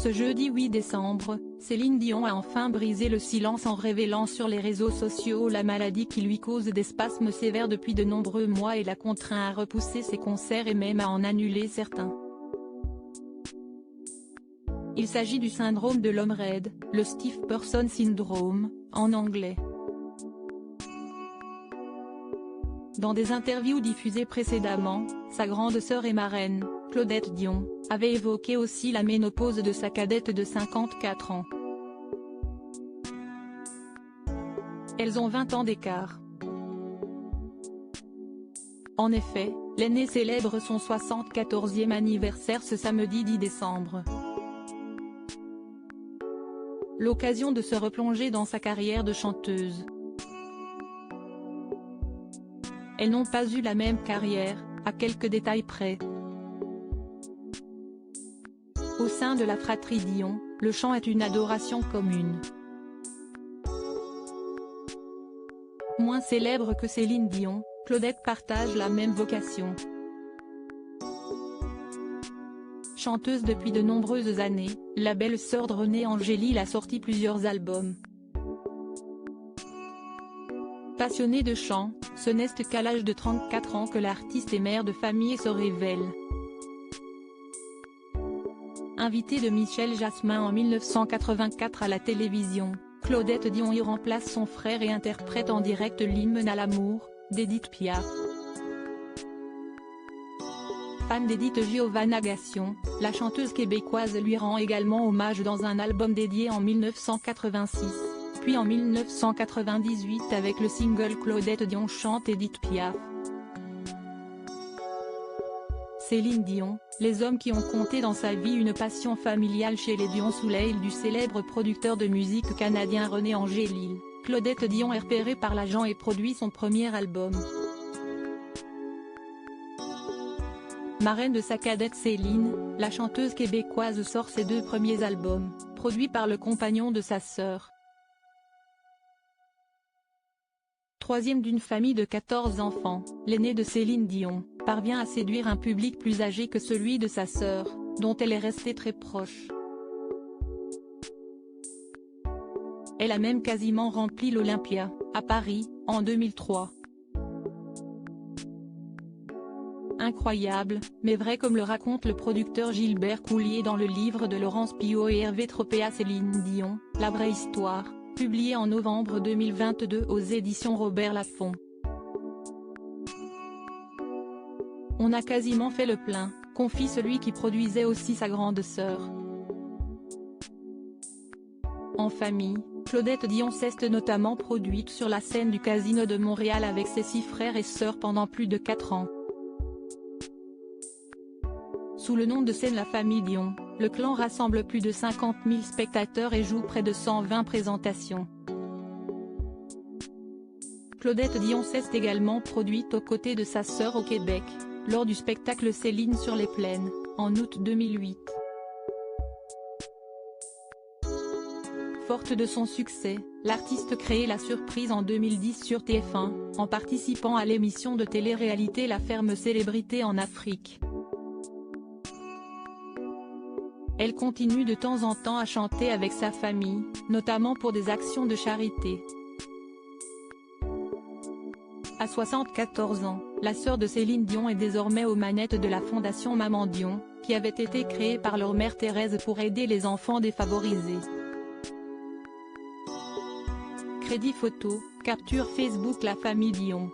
Ce jeudi 8 décembre, Céline Dion a enfin brisé le silence en révélant sur les réseaux sociaux la maladie qui lui cause des spasmes sévères depuis de nombreux mois et l'a contraint à repousser ses concerts et même à en annuler certains. Il s'agit du syndrome de l'homme raide, le Stiff Person Syndrome, en anglais. Dans des interviews diffusées précédemment, sa grande sœur et marraine, Claudette Dion, avait évoqué aussi la ménopause de sa cadette de 54 ans. Elles ont 20 ans d'écart. En effet, l'aînée célèbre son 74e anniversaire ce samedi 10 décembre. L'occasion de se replonger dans sa carrière de chanteuse. Elles n'ont pas eu la même carrière, à quelques détails près. Au sein de la fratrie Dion, le chant est une adoration commune. Moins célèbre que Céline Dion, Claudette partage la même vocation. Chanteuse depuis de nombreuses années, la belle sœur de René Angélil a sorti plusieurs albums. Passionnée de chant, ce n'est qu'à l'âge de 34 ans que l'artiste et mère de famille se révèle. Invitée de Michel Jasmin en 1984 à la télévision, Claudette Dion y remplace son frère et interprète en direct l'hymne à l'amour, d'Édith Piaf. Fan d'Edith Giovanna Gassion, la chanteuse québécoise lui rend également hommage dans un album dédié en 1986, puis en 1998 avec le single Claudette Dion chante Édith Piaf. Céline Dion, les hommes qui ont compté dans sa vie une passion familiale chez les Dion sous l'aile du célèbre producteur de musique canadien René Angélil, Claudette Dion est repérée par l'agent et produit son premier album. Marraine de sa cadette Céline, la chanteuse québécoise sort ses deux premiers albums, produits par le compagnon de sa sœur. Troisième d'une famille de 14 enfants, l'aînée de Céline Dion, parvient à séduire un public plus âgé que celui de sa sœur, dont elle est restée très proche. Elle a même quasiment rempli l'Olympia, à Paris, en 2003. Incroyable, mais vrai comme le raconte le producteur Gilbert Coulier dans le livre de Laurence Piot et Hervé Tropea Céline Dion, La vraie histoire, publié en novembre 2022 aux éditions Robert Laffont. On a quasiment fait le plein, confie celui qui produisait aussi sa grande sœur. En famille, Claudette Dion s'est notamment produite sur la scène du Casino de Montréal avec ses 6 frères et sœurs pendant plus de 4 ans. Sous le nom de scène La Famille Dion, le clan rassemble plus de 50 000 spectateurs et joue près de 120 présentations. Claudette Dion s'est également produite aux côtés de sa sœur au Québec, lors du spectacle Céline sur les plaines, en août 2008. Forte de son succès, l'artiste crée la surprise en 2010 sur TF1, en participant à l'émission de télé-réalité La Ferme Célébrité en Afrique. Elle continue de temps en temps à chanter avec sa famille, notamment pour des actions de charité. À 74 ans, la sœur de Céline Dion est désormais aux manettes de la fondation Maman Dion, qui avait été créée par leur mère Thérèse pour aider les enfants défavorisés. Crédit photo, capture Facebook La Famille Dion.